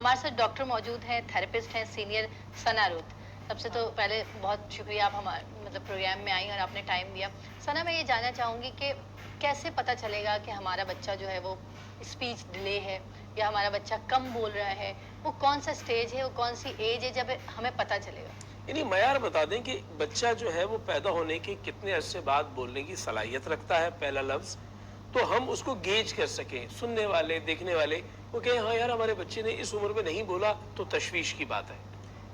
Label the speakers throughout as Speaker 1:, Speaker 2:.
Speaker 1: हमारे साथ डॉक्टर मौजूद हैं, थेरेपिस्ट हैं, सीनियर सना रुत। सबसे तो पहले बहुत शुक्रिया, आप हमारे मतलब प्रोग्राम में आई और आपने टाइम दिया। सना, मैं ये जानना चाहूँगी कि कैसे पता चलेगा कि हमारा बच्चा जो है वो स्पीच डिले है या हमारा बच्चा कम बोल रहा है? वो कौन सा स्टेज है, वो कौन सी एज है जब हमें पता चलेगा?
Speaker 2: यानी मयार बता दें कि बच्चा जो है वो पैदा होने के कितने अरसे बाद बोलने की सलाहियत रखता है पहला लफ्ज, तो हम उसको गेज कर सकें। सुनने वाले देखने वाले वो कहें हाँ यार हमारे बच्चे ने इस उम्र में नहीं बोला, तो तशवीश की बात है।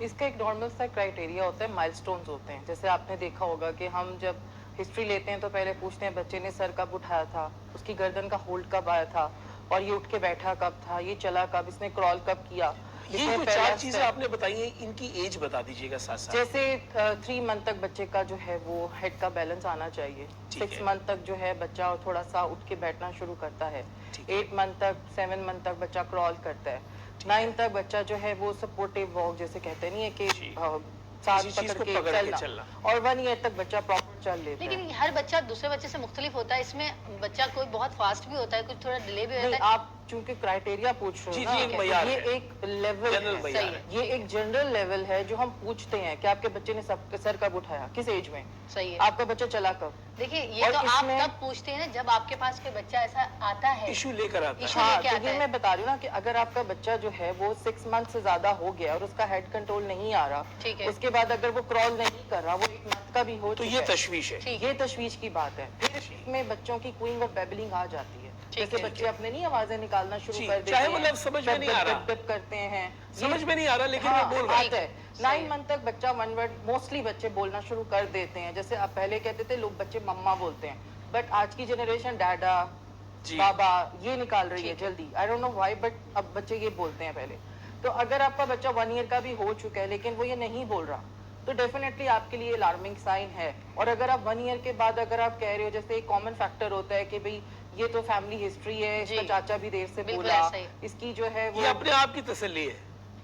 Speaker 3: इसका एक नॉर्मल सा क्राइटेरिया होता है, माइलस्टोन्स होते हैं। जैसे आपने देखा होगा कि हम जब हिस्ट्री लेते हैं तो पहले पूछते हैं बच्चे ने सर कब उठाया था, उसकी गर्दन का होल्ड कब आया था, और ये उठ के बैठा कब था, ये चला कब, इसने क्रॉल कब किया।
Speaker 2: ये जो चार चीजें आपने बताई हैं, इनकी एज बता दीजिएगा साथ साथ।
Speaker 3: जैसे 3 मंथ तक बच्चे का जो है वो हेड का बैलेंस आना चाहिए। 6 मंथ तक जो है बच्चा थोड़ा सा उठ के बैठना शुरू करता है। 8 मंथ तक, 7 मंथ तक बच्चा क्रॉल करता है। 9 तक बच्चा जो है वो सपोर्टिव वॉक जैसे कहते नहीं है कि साथ पकड़ के चलना, और 1 ईयर तक बच्चा प्रॉपर चल लेता है।
Speaker 1: लेकिन हर बच्चा दूसरे बच्चे से मुख्तलिफ होता है। इसमें बच्चा कोई बहुत फास्ट भी होता है, कुछ थोड़ा डिले भी होता है।
Speaker 3: आप चूंकि क्राइटेरिया पूछ रहे हो ना, ये एक लेवल है, ये एक जनरल लेवल है जो हम पूछते हैं कि आपके बच्चे ने सर कब उठाया, किस एज में,
Speaker 1: सही है,
Speaker 3: आपका बच्चा चला कब।
Speaker 1: देखिए ये तो आप तब पूछते हैं ना जब आपके पास कोई बच्चा ऐसा आता है,
Speaker 2: इशू लेकर आता है।
Speaker 3: हाँ, तो ये मैं बता रही हूँ ना कि अगर आपका बच्चा जो है वो 6 मंथ से ज्यादा हो गया और उसका हेड कंट्रोल नहीं आ रहा, ठीक है, उसके बाद अगर वो क्रॉल नहीं कर रहा, वो 1 मंथ का भी हो,
Speaker 2: तो ये तशवीश है,
Speaker 3: ये तशवीश की बात है। फिर इसमें बच्चों की क्वीइंग और बेबलिंग आ जाती है। जैसे बच्चे अपने नहीं आवाजें निकालना शुरू कर देते हैं,
Speaker 2: चाहे वो लफ्ज समझ में नहीं आ रहा,
Speaker 3: करते हैं,
Speaker 2: समझ में नहीं आ रहा, लेकिन वो बोल रहा
Speaker 3: है। 9 मंथ तक बच्चा 1 वर्ड मोस्टली बच्चे बोलना शुरू कर देते हैं। जैसे आप पहले कहते थे लोग बच्चे मम्मा बोलते हैं, बट आज की जनरेशन डैडा, बाबा ये निकाल रही है जल्दी। I don't know why, but अब बच्चे ये बोलते हैं पहले। तो अगर आपका बच्चा 1 ईयर का भी हो चुका है लेकिन वो ये नहीं बोल रहा, तो डेफिनेटली आपके लिए अलार्मिंग साइन है। और अगर आप 1 ईयर के बाद अगर आप कह रहे हो, जैसे एक कॉमन फैक्टर होता है कि भाई ये तो फैमिली हिस्ट्री है, इसका चाचा भी देर से बोला, इसकी जो है वो
Speaker 2: अपने आप की तसल्ली है,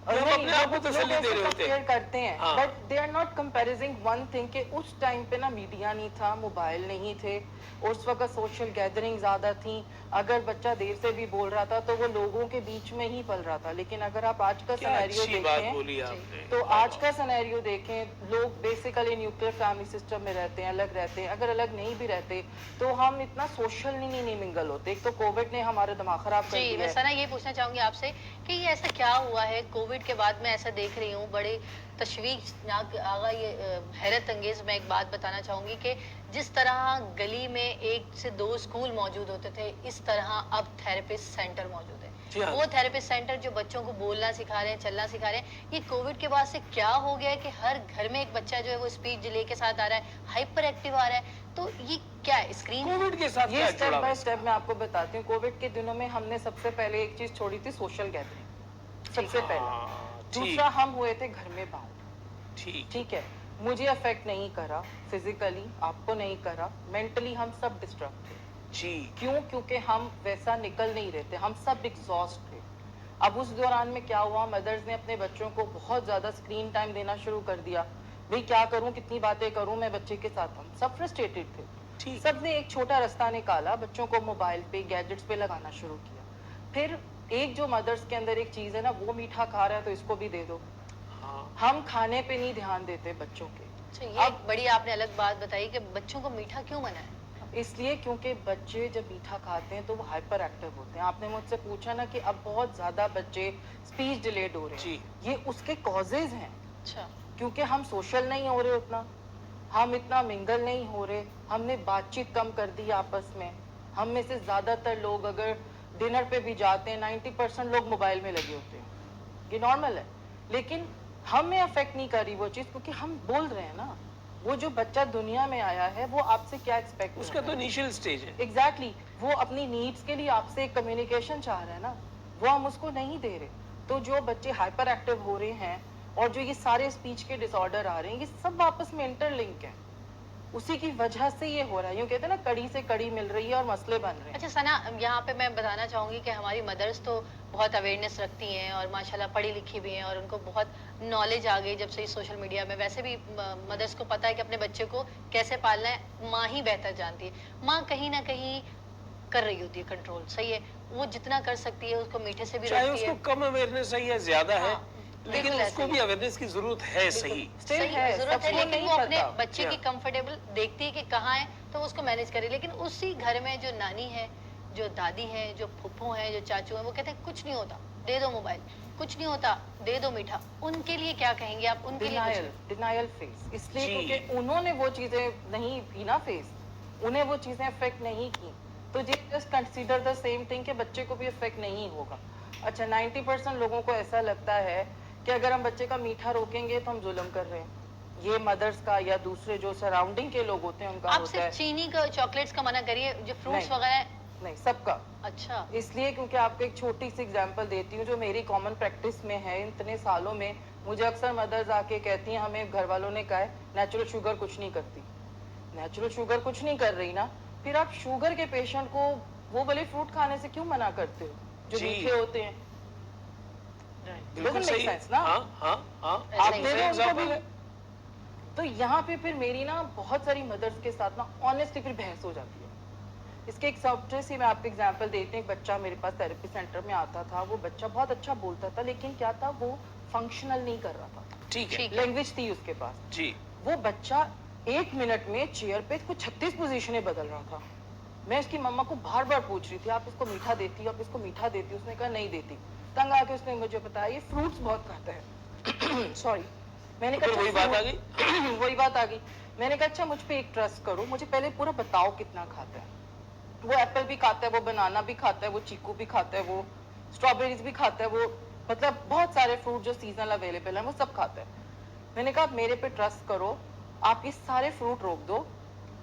Speaker 2: अपने आप को तसल्ली दे रहे होते हैं,
Speaker 3: करते हैं, but they are not comparing one thing कि उस टाइम पे ना मीडिया नहीं था, मोबाइल नहीं थे, उस वक्त सोशल गैदरिंग ज्यादा थी। अगर बच्चा देर से भी बोल रहा था तो वो लोगों के बीच में ही पल रहा था। लेकिन अगर आप आज का सिनेरियो देखें तो आज का सिनेरियो देखें, लोग बेसिकली न्यूक्लियर फैमिली सिस्टम में रहते हैं, अलग रहते हैं। अगर अलग नहीं भी रहते तो हम इतना सोशल नहीं मिंगल होते। एक तो कोविड ने हमारा दिमाग खराब कर दिया।
Speaker 1: मैं सना ये पूछना चाहूंगी आपसे कि ये ऐसा क्या हुआ है कोविड के बाद? मैं ऐसा देख रही हूँ, बड़े तशवीशनाक आगा, ये हैरत अंगेज मैं एक बात बताना चाहूंगी कि जिस तरह गली में 1 से 2 स्कूल मौजूद होते थे, इस तरह अब थेरेपिस्ट सेंटर मौजूद है। वो थेरेपिस्ट सेंटर जो बच्चों को बोलना सिखा रहे हैं, चलना सिखा रहे हैं। ये कोविड के बाद से क्या हो गया है कि हर घर में एक बच्चा जो है वो स्पीच डिले के साथ आ रहा है, हाइपर एक्टिव आ रहा है। तो ये क्या है स्क्रीन
Speaker 2: कोविड के साथ?
Speaker 3: ये स्टेप बाय स्टेप मैं आपको बताती हूँ। कोविड के दिनों में हमने सबसे पहले एक चीज छोड़ी थी, सोशल गैदरिंग, सबसे पहले। दूसरा, हम हुए थे घर में बाहर, ठीक है, मुझे अफेक्ट नहीं करा फिजिकली, आपको नहीं करा, मेंटली हम सब डिस्टर्ब थे जी। क्यों? क्योंकि हम वैसा निकल नहीं रहे थे, हम सब एग्जॉस्ट थे। अब उस दौरान में क्या हुआ, मदर्स ने अपने बच्चों को बहुत ज्यादा स्क्रीन टाइम देना शुरू कर दिया। भाई क्या करूं, कितनी बातें करूं मैं बच्चे के साथ। हम सब फ्रस्ट्रेटेड थे। सबने एक छोटा रास्ता निकाला, बच्चों को मोबाइल पे, गैजेट्स पे लगाना शुरू किया। फिर एक जो मदर्स के अंदर एक चीज है ना, वो मीठा खा रहा है तो इसको भी दे दो। हम खाने पे नहीं ध्यान देते बच्चों के।
Speaker 1: अब बड़ी आपने अलग बात बताई कि बच्चों को मीठा क्यों मना है?
Speaker 3: इसलिए क्योंकि बच्चे जब मीठा खाते हैं तो वो हाइपर एक्टिव होते हैं। आपने मुझसे पूछा ना कि अब बहुत ज्यादा बच्चे स्पीच डिलेड हो रहे हैं, ये उसके कॉजेज हैं। अच्छा, क्योंकि हम सोशल नहीं हो रहे उतना, हम इतना मिंगल नहीं हो रहे, हमने बातचीत कम कर दी आपस में। हम में से ज्यादातर लोग अगर डिनर पे भी जाते हैं, 90% लोग मोबाइल में लगे होते हैं। ये नॉर्मल है, लेकिन हमें अफेक्ट नहीं कर रही वो चीज, क्योंकि हम बोल रहे हैं ना। वो जो बच्चा दुनिया में आया है वो आपसे क्या एक्सपेक्ट,
Speaker 2: उसका तो इनिशियल स्टेज है।
Speaker 3: एग्जैक्टली, वो अपनी नीड्स के लिए आपसे एक कम्युनिकेशन चाह रहा है ना, वो हम उसको नहीं दे रहे। तो जो बच्चे हाइपर एक्टिव हो रहे हैं और जो ये सारे स्पीच के डिसऑर्डर आ रहे हैं, ये सब आपस में इंटरलिंक है। उसी की वजह से ये हो रहा है। यूँ कहते हैं ना, कड़ी से कड़ी मिल रही है और मसले बन रहे हैं।
Speaker 1: अच्छा सना, यहाँ पे मैं बताना चाहूंगी कि हमारी मदर्स तो बहुत अवेयरनेस रखती हैं और माशाल्लाह पढ़ी लिखी भी हैं और उनको बहुत नॉलेज आ गई जब से सोशल मीडिया में। वैसे भी मदर्स को पता है कि अपने बच्चे को कैसे पालना है, माँ ही बेहतर जानती है। माँ कहीं ना कहीं कर रही होती है कंट्रोल, सही है, वो जितना कर सकती है उसको मीठे से भी
Speaker 2: चाहे
Speaker 1: रोकती
Speaker 2: उसको
Speaker 1: है।
Speaker 2: कम अवेयरनेस है या ज्यादा है,
Speaker 1: हाँ,
Speaker 2: लेकिन
Speaker 1: बिल्कुल
Speaker 2: उसको
Speaker 1: ऐसे
Speaker 2: भी
Speaker 1: ही।
Speaker 2: अवेयरनेस की जरूरत है। सही
Speaker 3: Still
Speaker 1: सही
Speaker 3: है,
Speaker 1: जरूरत है,
Speaker 3: सबको
Speaker 1: लेकिन
Speaker 3: नहीं
Speaker 1: वो अपने
Speaker 3: पता।
Speaker 1: बच्चे की
Speaker 2: क्या?
Speaker 1: कंफर्टेबल देखती है कि कहाँ है तो वो उसको मैनेज करे। लेकिन उसी घर में जो नानी है, जो दादी है, जो फुफ्फो है, जो चाचू है, वो कहते हैं कुछ नहीं होता, दे दो मोबाइल, कुछ नहीं होता, दे दो मीठा। उनके लिए क्या कहेंगे आप? उनके लिए
Speaker 3: डिनायल
Speaker 1: कुछ
Speaker 3: डिनायल फेस, इसलिए
Speaker 2: जी।
Speaker 3: क्योंकि उन्होंने वो चीजें नहीं की ना फेस, उन्हें वो चीजें अफेक्ट नहीं की, तो जी just consider the same thing कि बच्चे को भी अफेक्ट नहीं होगा। अच्छा, 90% लोगों को ऐसा लगता है कि अगर हम बच्चे का मीठा रोकेंगे तो हम जुल्म कर रहे हैं। ये मदर्स का या दूसरे जो सराउंडिंग के लोग होते हैं उनका
Speaker 1: आप
Speaker 3: होता
Speaker 1: सिर्फ
Speaker 3: है।
Speaker 1: चीनी का, चॉकलेट्स का मना करिए, जो फ्रूट्स
Speaker 3: नहीं।
Speaker 1: वगैरह।
Speaker 3: नहीं, सबका।
Speaker 1: अच्छा।
Speaker 3: इसलिए क्योंकि आपको एक छोटी सी एग्जांपल देती हूँ जो मेरी कॉमन प्रैक्टिस में है इतने सालों में। मुझे अक्सर मदर्स आके कहती हैं हमें घर वालों ने कहा है नेचुरल शुगर कुछ नहीं करती। नेचुरल शुगर कुछ नहीं कर रही ना, फिर आप शुगर के पेशेंट को वो वाले फ्रूट खाने से क्यों मना करते हो जो
Speaker 2: जी।
Speaker 3: मीठे होते हैं?
Speaker 2: बिल्कुल
Speaker 3: Doesn't make
Speaker 2: सही।
Speaker 3: sense ना?
Speaker 2: हाँ हाँ हाँ,
Speaker 1: ऐसा
Speaker 3: आप
Speaker 1: ही
Speaker 3: दे
Speaker 2: सही
Speaker 3: दो उनको
Speaker 2: एग्जाम्पल
Speaker 3: भी।
Speaker 2: है।
Speaker 3: तो यहाँ पे फिर मेरी ना बहुत सारी मदर्स के साथ ना ऑनेस्टली फिर बहस हो जाती है। इसके एक सॉफ्टवेयर से मैं आपको एग्जांपल देती हूँ। एक बच्चा मेरे पास थेरेपी सेंटर में आता था, वो बच्चा बहुत अच्छा बोलता था, लेकिन क्या था वो फंक्शनल नहीं कर रहा था।
Speaker 2: ठीक है।
Speaker 1: ठीक है।
Speaker 3: लैंग्वेज थी उसके पास।
Speaker 2: जी।
Speaker 3: वो बच्चा 1 मिनट में चेयर पे कुछ 36 पोजीशनें बदल रहा था। मैं इसकी मम्मा को बार बार पूछ रही थी आप इसको मीठा देती हो, आप इसको मीठा देती हो? उसने कहा नहीं देती। तंग आके उसने मुझे बताया ये फ्रूट्स बहुत खाता है। सॉरी। मैंने
Speaker 2: तो
Speaker 3: कहा
Speaker 2: फिर वही
Speaker 3: अच्छा,
Speaker 2: बात आ गई।
Speaker 3: वही बात आ गई। मैंने कहा अच्छा मुझ पे एक ट्रस्ट करो, मुझे पहले पूरा बताओ कितना खाता है। वो एप्पल भी खाता है, वो बनाना भी खाता है, वो चीकू भी खाता है, वो स्ट्रॉबेरीज भी खाता है, वो मतलब बहुत सारे फ्रूट जो सीजनल अवेलेबल है वो सब खाता है। मैंने कहा आप मेरे पे ट्रस्ट करो, आप ये सारे फ्रूट रोक दो,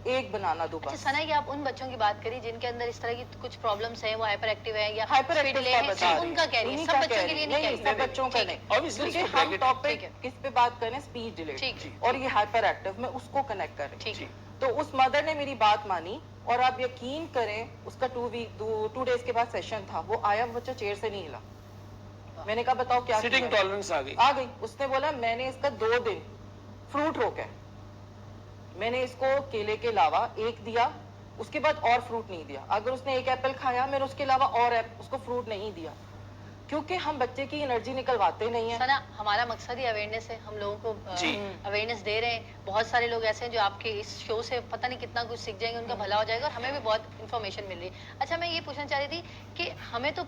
Speaker 3: एक बनाना दो
Speaker 1: अच्छा
Speaker 3: बस।
Speaker 1: सना, ये आप उन बच्चों की बात करी जिनके अंदर इस तरह की कुछ प्रॉब्लम्स हैं, वो हाइपर एक्टिव है या
Speaker 3: हाइपर
Speaker 1: स्पीड
Speaker 3: एक्टिव
Speaker 1: डिले
Speaker 3: का
Speaker 1: है,
Speaker 3: बता रही
Speaker 1: उनका कह रही है,
Speaker 3: उन्हीं
Speaker 1: सब
Speaker 3: का
Speaker 1: बच्चों
Speaker 3: कह
Speaker 1: के लिए
Speaker 3: रही
Speaker 1: नहीं
Speaker 3: नहीं,
Speaker 1: कह रही।
Speaker 3: सब बच्चों का
Speaker 1: ठीक
Speaker 3: नहीं।
Speaker 1: है।
Speaker 2: Obviously
Speaker 3: क्योंकि
Speaker 2: इसको
Speaker 3: हम
Speaker 2: bracket-
Speaker 3: टॉपिक
Speaker 1: ठीक है।
Speaker 3: किस पे बात करें, स्पीच डिले
Speaker 1: ठीक है।
Speaker 3: और ये हाइपर एक्टिव, मैं उसको कनेक्ट कर रही
Speaker 1: ठीक
Speaker 3: हूँ।
Speaker 1: है।
Speaker 3: तो उस मदर ने मेरी बात मानी और आप यकीन करें उसका 2 डेज के बाद सेशन था, वो आया, वो बच्चा चेयर से नहीं हिला। मैंने कहा बताओ क्या
Speaker 2: सिटिंग
Speaker 3: किया?
Speaker 2: टॉलरेंस आ गई।
Speaker 3: आ गई। उसने बोला मैंने इसका 2 दिन फ्रूट रोका है, मैंने इसको केले के अलावा एक दिया, उसके बाद और फ्रूट नहीं दिया। अगर उसने एक एप्पल खाया मैंने उसके अलावा और उसको फ्रूट नहीं दिया, क्योंकि हम बच्चे की एनर्जी निकलवाते नहीं है।
Speaker 1: सना, हमारा मकसद ही अवेयरनेस है, हम लोगों को
Speaker 2: जी।
Speaker 1: अवेयरनेस दे रहे हैं। बहुत सारे लोग ऐसे हैं जो आपके इस शो से पता नहीं कितना कुछ सीख जाएंगे, उनका भला हो जाएगा और हमें भी बहुत इन्फॉर्मेशन मिल रही है। अच्छा, मैं ये पूछना चाह रही थी कि हमें तो